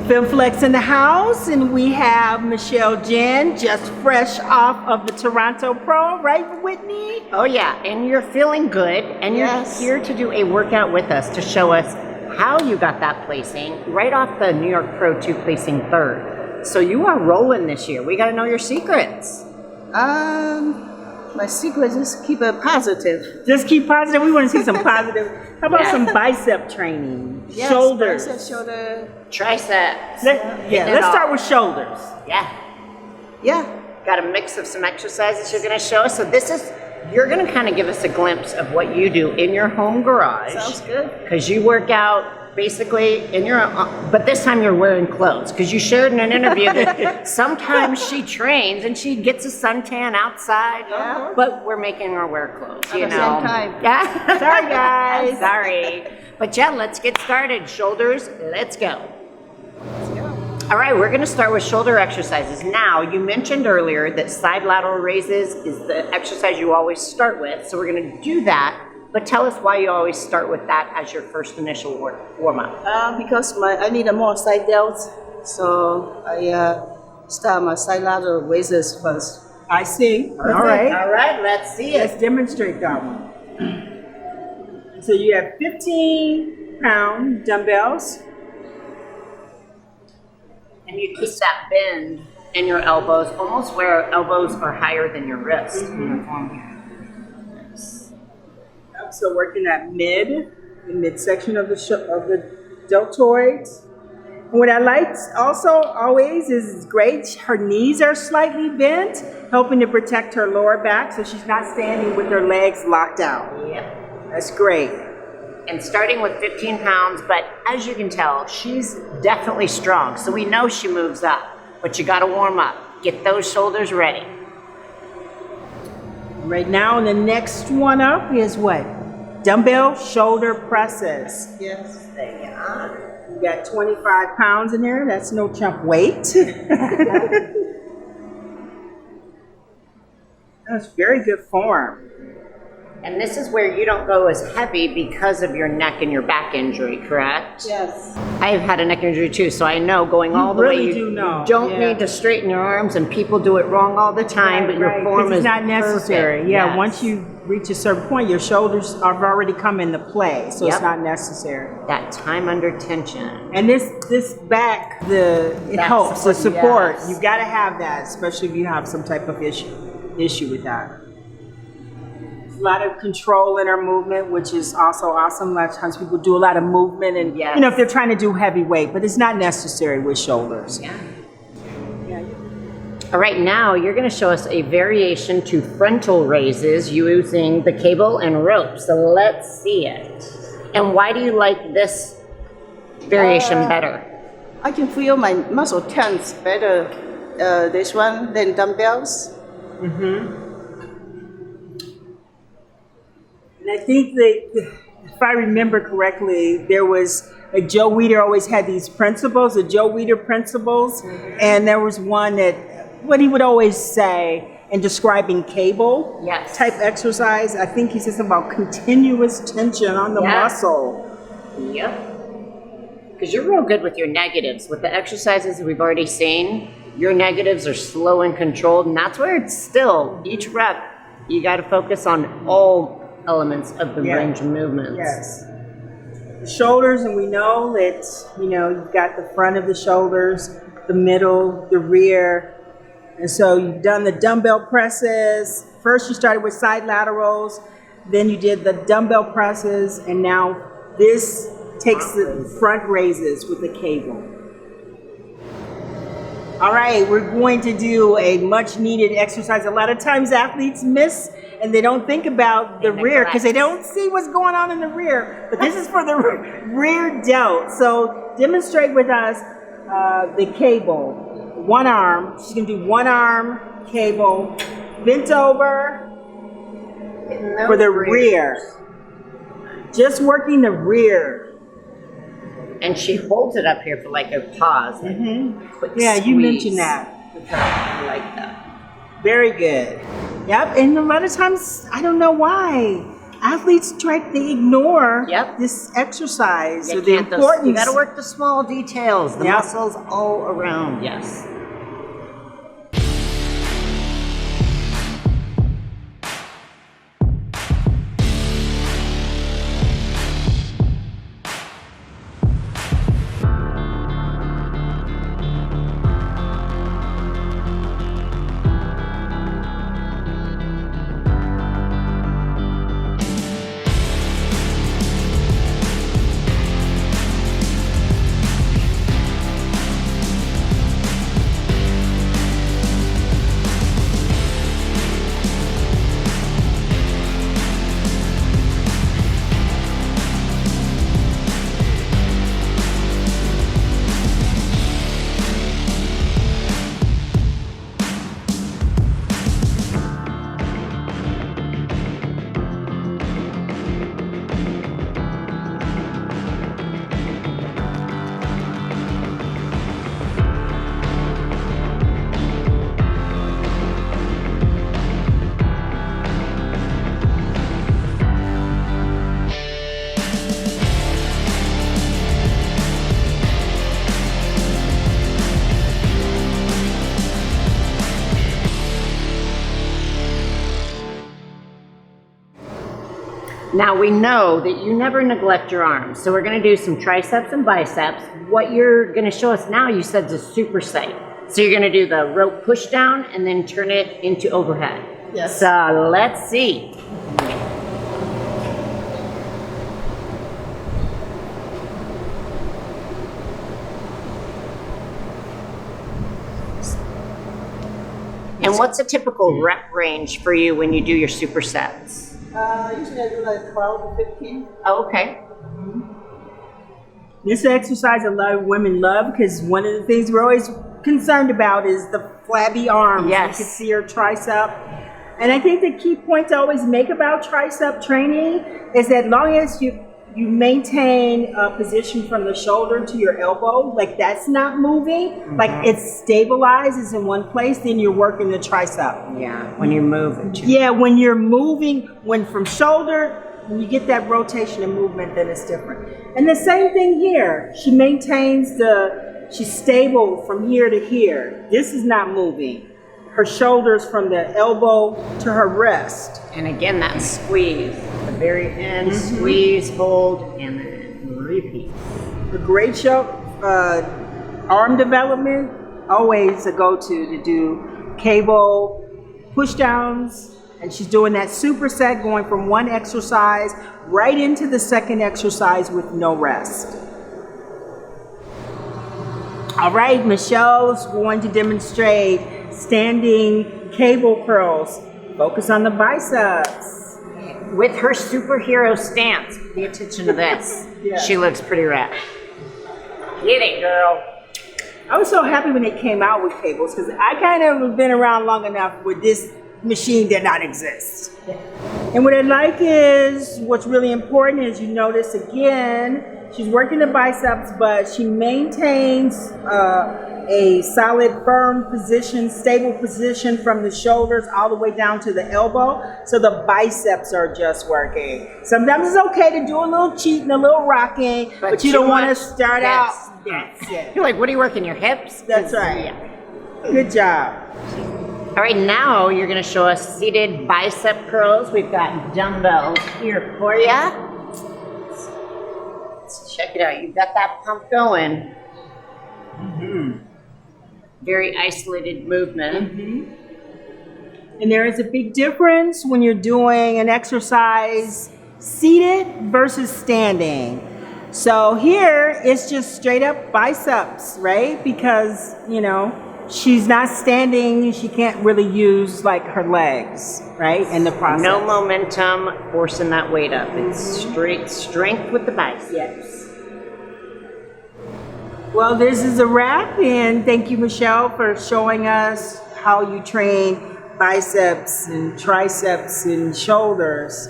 FemFlex in the house, and we have Michelle Jen, just fresh off of the Toronto Pro, right, Whitney? Oh yeah, and you're feeling good, and Yes. you're here to do a workout with us to show us how you got that placing right off the New York Pro 2 placing third. So you are rolling this year. We got to know your secrets. My secret is keep it positive. Just keep positive. We want to see some positive. How about some bicep training? Yes, Shoulders. bicep, shoulder. Triceps. Let's start with shoulders. Yeah. Got a mix of some exercises you're going to show us. So you're going to kind of give us a glimpse of what you do in your home garage. Sounds good. Because you work out basically in your, but this time you're wearing clothes. Because you shared in an interview that sometimes she trains and she gets a suntan outside. Yeah. But we're making her wear clothes, you At the know. same time. Yeah. Sorry, guys. Sorry. But yeah, let's get started. Shoulders, let's go. All right, we're gonna start with shoulder exercises. Now, you mentioned earlier that side lateral raises is the exercise you always start with, so we're gonna do that, but tell us why you always start with that as your first initial warm-up. Because I need a more side delts, so I start my side lateral raises first. I see. All right, let's see Let's it. demonstrate that one. So you have 15-pound dumbbells. And you keep that bend in your elbows, almost where elbows are higher than your wrist. So working that the midsection of the deltoids. And what I like also always is great, her knees are slightly bent, helping to protect her lower back so she's not standing with her legs locked out. Yep. That's great. And starting with 15 pounds, but as you can tell, she's definitely strong. So we know she moves up, but you gotta warm up. Get those shoulders ready. Right now, the next one up is what? Dumbbell shoulder presses. Yes. There you are. You got 25 pounds in there. That's no chump weight. That's very good form. And this is where you don't go as heavy because of your neck and your back injury, correct? Yes. I've had a neck injury too, so I know going all the really way, do know. you don't Yeah. need to straighten your arms, and people do it wrong all the time, but your Right, form 'cause is it's not necessary. perfect. Yeah, Yes. once you reach a certain point, your shoulders have already come into play, so Yep. it's not necessary. That time under tension. And this back, it Back helps the support, support. yes. You've got to have that, especially if you have some type of issue with that. A lot of control in our movement, which is also awesome. A lot of times people do a lot of movement, and Yes. if they're trying to do heavy weight, but it's not necessary with shoulders. Yeah. All right, now you're going to show us a variation to frontal raises using the cable and rope. So let's see it. And why do you like this variation better? I can feel my muscle tense better this one than dumbbells. And I think that, if I remember correctly, there was Joe Weider always had these principles, the Joe Weider principles, and there was one that what he would always say in describing cable Yes. type exercise. I think he said something about continuous tension on the Yeah. muscle. Yep. Because you're real good with your negatives. With the exercises that we've already seen, your negatives are slow and controlled, and that's where it's still, each rep, you got to focus on all elements of the Yeah. range of movements. Yes. The shoulders, and we know that, you've got the front of the shoulders, the middle, the rear. And so you've done the dumbbell presses. First you started with side laterals, then you did the dumbbell presses, and now this takes the front raises with the cable. All right, we're going to do a much needed exercise. A lot of times athletes miss and they don't think about the rear because they don't see what's going on in the rear. But this is for the rear delt. So demonstrate with us the cable. One arm. She's going to do one arm cable, bent over for the rear. Just working the rear. And she holds it up here for like a pause. Quick Yeah, you squeeze. mentioned that. I like that. Very good. Yep, and a lot of times, I don't know why, athletes try to ignore this exercise or the importance. You got to work the small details, the Yep. muscles all around. Yes. Now we know that you never neglect your arms, so we're going to do some triceps and biceps. What you're going to show us now, you said, is a superset. So you're going to do the rope push down and then turn it into overhead. Yes. So let's see. And what's a typical rep range for you when you do your supersets? Usually I do like 12 to 15. Oh, okay. This exercise a lot of women love because one of the things we're always concerned about is the flabby arms. Yes. You can see her tricep. And I think the key point to always make about tricep training is that long as you maintain a position from the shoulder to your elbow, like that's not moving, like it stabilizes in one place, then you're working the tricep. Yeah, when you move it. Yeah, when you're moving, when from shoulder, when you get that rotation and movement, then it's different. And the same thing here. She maintains she's stable from here to here. This is not moving. Her shoulders from the elbow to her wrist. And again, that squeeze. At the very end, squeeze, hold, and then repeat. A great show. Arm development, always a go-to to do cable push downs. And she's doing that superset, going from one exercise right into the second exercise with no rest. All right, Michelle's going to demonstrate standing cable curls. Focus on the biceps. With her superhero stance, pay attention to this. Yeah. She looks pretty rad. Get it, girl. I was so happy when they came out with cables because I kind of have been around long enough with this machine did not exist. And what I like is, what's really important is you notice again, she's working the biceps, but she maintains a solid, firm position, stable position from the shoulders all the way down to the elbow. So the biceps are just working. Sometimes it's okay to do a little cheating, a little rocking, but you don't want to start out. That's it. You're like, what are you working, your hips? That's right. Yeah. Good job. All right, now you're gonna show us seated bicep curls. We've got dumbbells here for you. Let's check it out. You've got that pump going. Very isolated movement. And there is a big difference when you're doing an exercise seated versus standing. So here it's just straight up biceps, right? Because, she's not standing, she can't really use like her legs, right? In the process. No momentum forcing that weight up. It's straight strength with the biceps. Yes. Well, this is a wrap, and thank you, Michelle, for showing us how you train biceps and triceps and shoulders.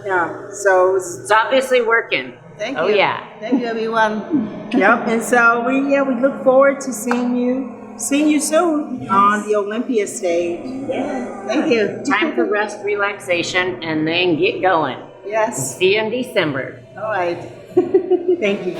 Yeah, so It's obviously working. Thank you. Oh, yeah. Thank you, everyone. Yep. And so we look forward to seeing you soon on the Olympia stage. Yeah. Thank you. Time for rest, relaxation, and then get going. Yes. See you in December. All right. Thank you.